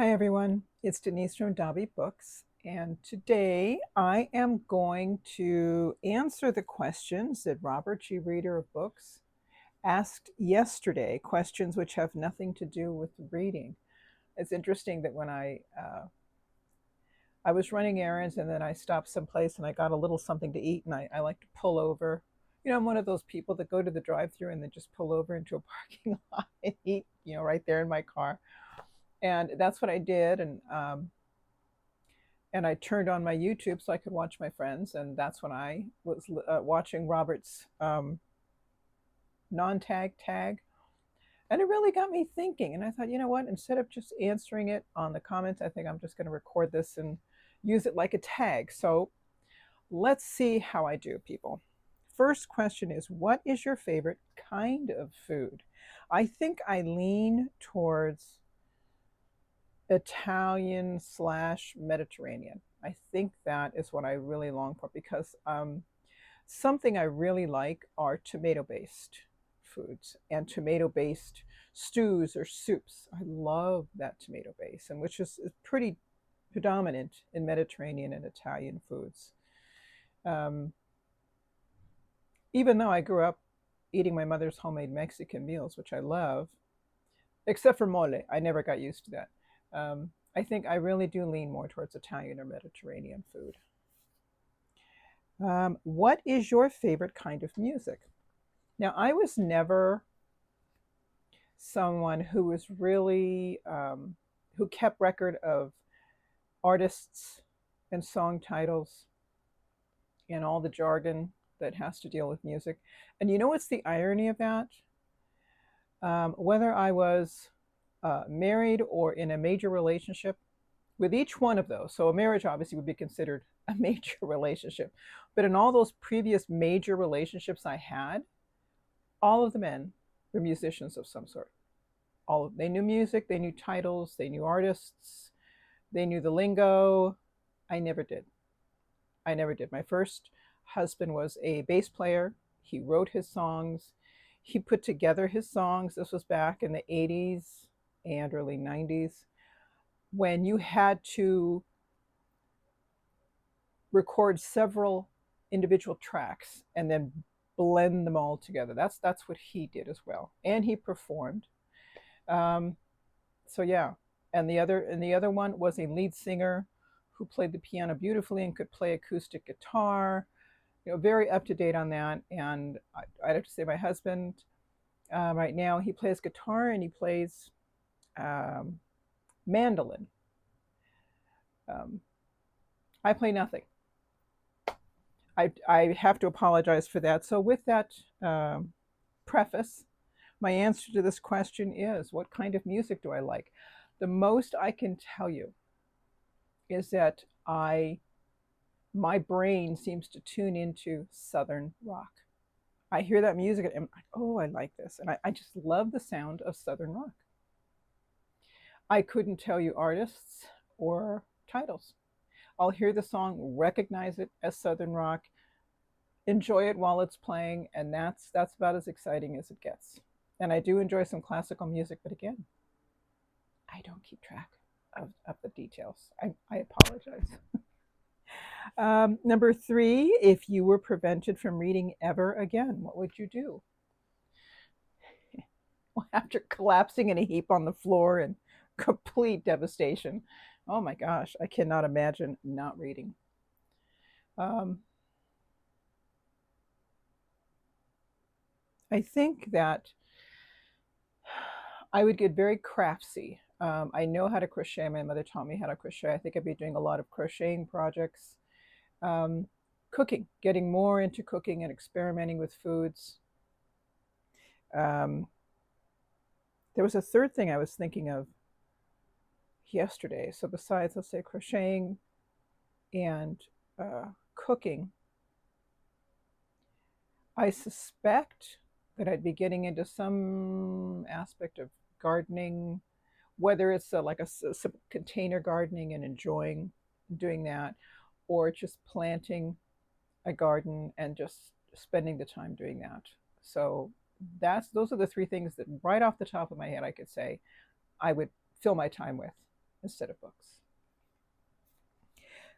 Hi, everyone. It's Denise from Dobby Books. And today I am going to answer the questions that Robert G. Reader of Books asked yesterday, questions which have nothing to do with reading. It's interesting that when I was running errands and then I stopped someplace and I got a little something to eat and I like to pull over. I'm one of those people that go to the drive-through and then just pull over into a parking lot and eat, right there in my car. And that's what I did. And I turned on my YouTube so I could watch my friends, and that's when I was watching Robert's non-tag tag, and it really got me thinking. And I thought, you know what? Instead of just answering it on the comments, I think I'm just going to record this and use it like a tag. So let's see how I do, people. First question is, what is your favorite kind of food? I think I lean towards Italian slash Mediterranean. I think that is what I really long for because something I really like are tomato based foods and tomato based stews or soups. I love that tomato base, and which is pretty predominant in Mediterranean and Italian foods. Um, Even though I grew up eating my mother's homemade Mexican meals, which I love, except for mole, I never got used to that. I think I really do lean more towards Italian or Mediterranean food. What is your favorite kind of music? Now, I was never someone who was really who kept record of artists and song titles and all the jargon that has to deal with music. And you know what's the irony of that? Whether I was married or in a major relationship, with each one of those, so a marriage obviously would be considered a major relationship, but in all those previous major relationships I had, all of the men were musicians of some sort. They knew music, they knew titles, they knew artists, they knew the lingo. I never did. I never did. My first husband was a bass player. He wrote his songs. He put together his songs. This was back in the 80s and early 90s when you had to record several individual tracks and then blend them all together. That's what he did as well, and he performed. Um, so yeah, and the other one was a lead singer who played the piano beautifully and could play acoustic guitar. Very up to date on that. And I'd have to say my husband right now he plays guitar and he plays um, mandolin. Um, I play nothing. I have to apologize for that. So, with that preface, my answer to this question is, what kind of music do I like? The most I can tell you is that my brain seems to tune into Southern rock. I hear that music and I'm like, oh, I like this. And I just love the sound of Southern rock. I couldn't tell you artists or titles. I'll hear the song, recognize it as Southern rock, enjoy it while it's playing, and that's about as exciting as it gets. And I do enjoy some classical music, but again, I don't keep track of the details. I apologize. Number three, if you were prevented from reading ever again, what would you do? Well, after collapsing in a heap on the floor and complete devastation, oh my gosh, I cannot imagine not reading. Um, I think that I would get very craftsy. I know how to crochet. My mother taught me how to crochet. I think I'd be doing a lot of crocheting projects. Um, Cooking, getting more into cooking and experimenting with foods. Um, there was a third thing I was thinking of yesterday. So, besides, let's say, crocheting and cooking, I suspect that I'd be getting into some aspect of gardening, whether it's like some container gardening and enjoying doing that, or just planting a garden and just spending the time doing that. So those are the three things that right off the top of my head I could say I would fill my time with. instead of books.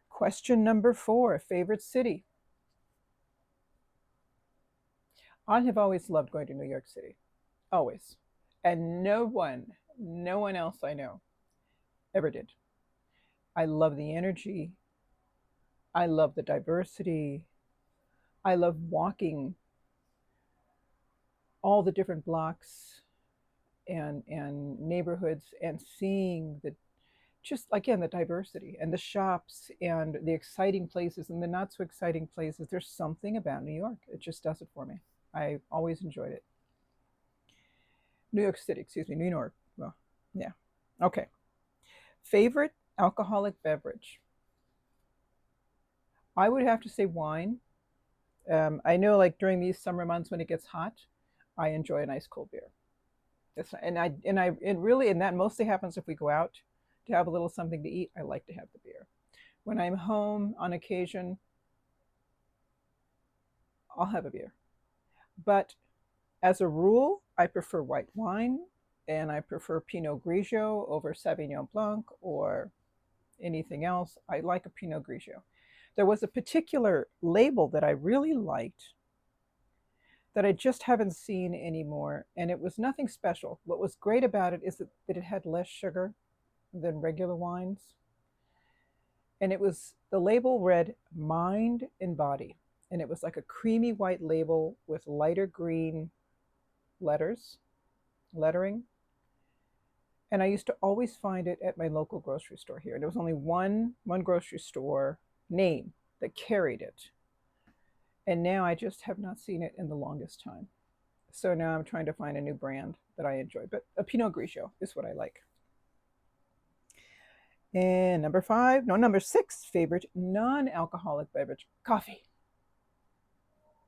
Question number 4, favorite city. I have always loved going to New York City, always. And no one else I know ever did. I love the energy. I love the diversity. I love walking all the different blocks and neighborhoods and seeing the just again the diversity and the shops and the exciting places and the not so exciting places. There's something about New York. It just does it for me. I always enjoyed it. New York City, excuse me, New York. Well, yeah. Okay. Favorite alcoholic beverage. I would have to say wine. I know, like during these summer months when it gets hot, I enjoy a nice cold beer. And really, and that mostly happens if we go out to have a little something to eat. I like to have the beer. When I'm home on occasion, I'll have a beer. But as a rule, I prefer white wine, and I prefer Pinot Grigio over Sauvignon Blanc or anything else. I like a Pinot Grigio. There was a particular label that I really liked that I just haven't seen anymore, and it was nothing special. What was great about it is that it had less sugar than regular wines. And it was, the label read Mind and Body. And it was like a creamy white label with lighter green lettering. And I used to always find it at my local grocery store here. And there was only one grocery store name that carried it. And now I just have not seen it in the longest time. So now I'm trying to find a new brand that I enjoy. But a Pinot Grigio is what I like. And number 6, favorite non-alcoholic beverage, coffee.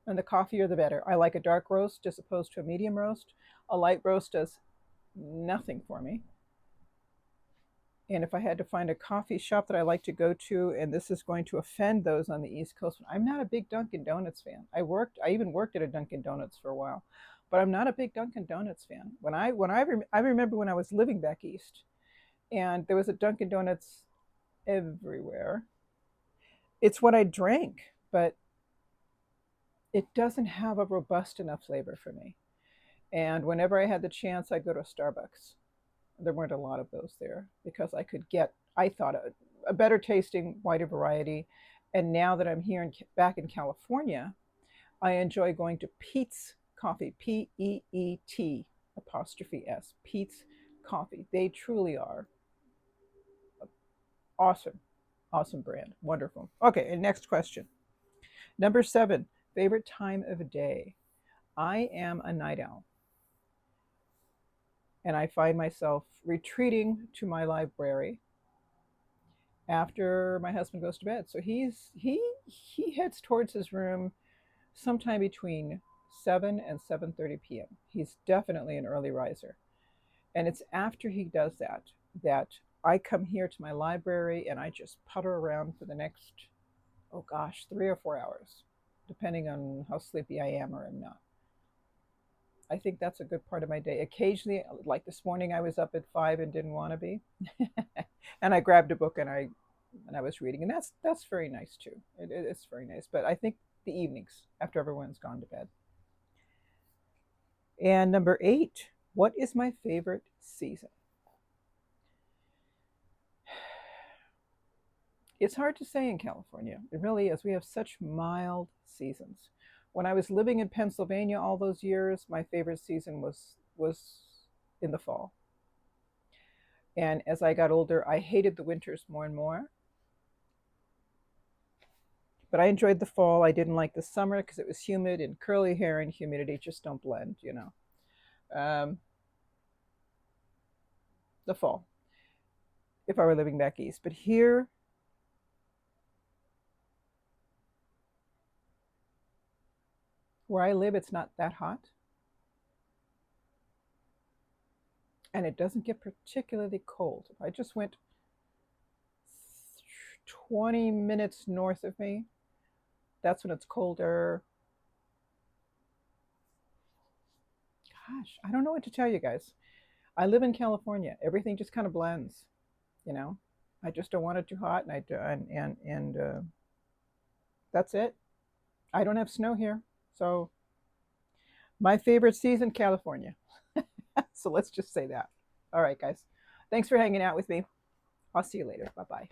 And the coffeeier the better. I like a dark roast as opposed to a medium roast. A light roast does nothing for me. And if I had to find a coffee shop that I like to go to, and this is going to offend those on the East Coast, I'm not a big Dunkin' Donuts fan. I even worked at a Dunkin' Donuts for a while, but I'm not a big Dunkin' Donuts fan. I remember when I was living back east, and there was a Dunkin' Donuts everywhere. It's what I drank, but it doesn't have a robust enough flavor for me. And whenever I had the chance, I'd go to a Starbucks. There weren't a lot of those there because I could get, I thought, a better tasting, wider variety. And now that I'm here back in California, I enjoy going to Peet's Coffee, Peet apostrophe S, Peet's Coffee. They truly are awesome, awesome brand. Wonderful. Okay, and next question. Number 7, favorite time of day. I am a night owl, and I find myself retreating to my library after my husband goes to bed. So he heads towards his room sometime between 7 and 7:30 p.m. He's definitely an early riser. And it's after he does that I come here to my library and I just putter around for the next, oh gosh, 3 or 4 hours, depending on how sleepy I am or am not. I think that's a good part of my day. Occasionally, like this morning, I was up at 5 and didn't want to be, and I grabbed a book and I was reading, and that's very nice too. It's very nice. But I think the evenings after everyone's gone to bed. And number 8, what is my favorite season? It's hard to say in California. It really is. We have such mild seasons. When I was living in Pennsylvania all those years, my favorite season was in the fall. And as I got older, I hated the winters more and more. But I enjoyed the fall. I didn't like the summer because it was humid, and curly hair and humidity just don't blend, you know. Um, the fall, if I were living back east. But here, where I live, it's not that hot. And it doesn't get particularly cold. If I just went 20 minutes north of me, that's when it's colder. Gosh, I don't know what to tell you guys. I live in California. Everything just kind of blends. You know, I just don't want it too hot, and that's it. I don't have snow here, so my favorite season, California. So let's just say that. All right, guys. Thanks for hanging out with me. I'll see you later. Bye bye.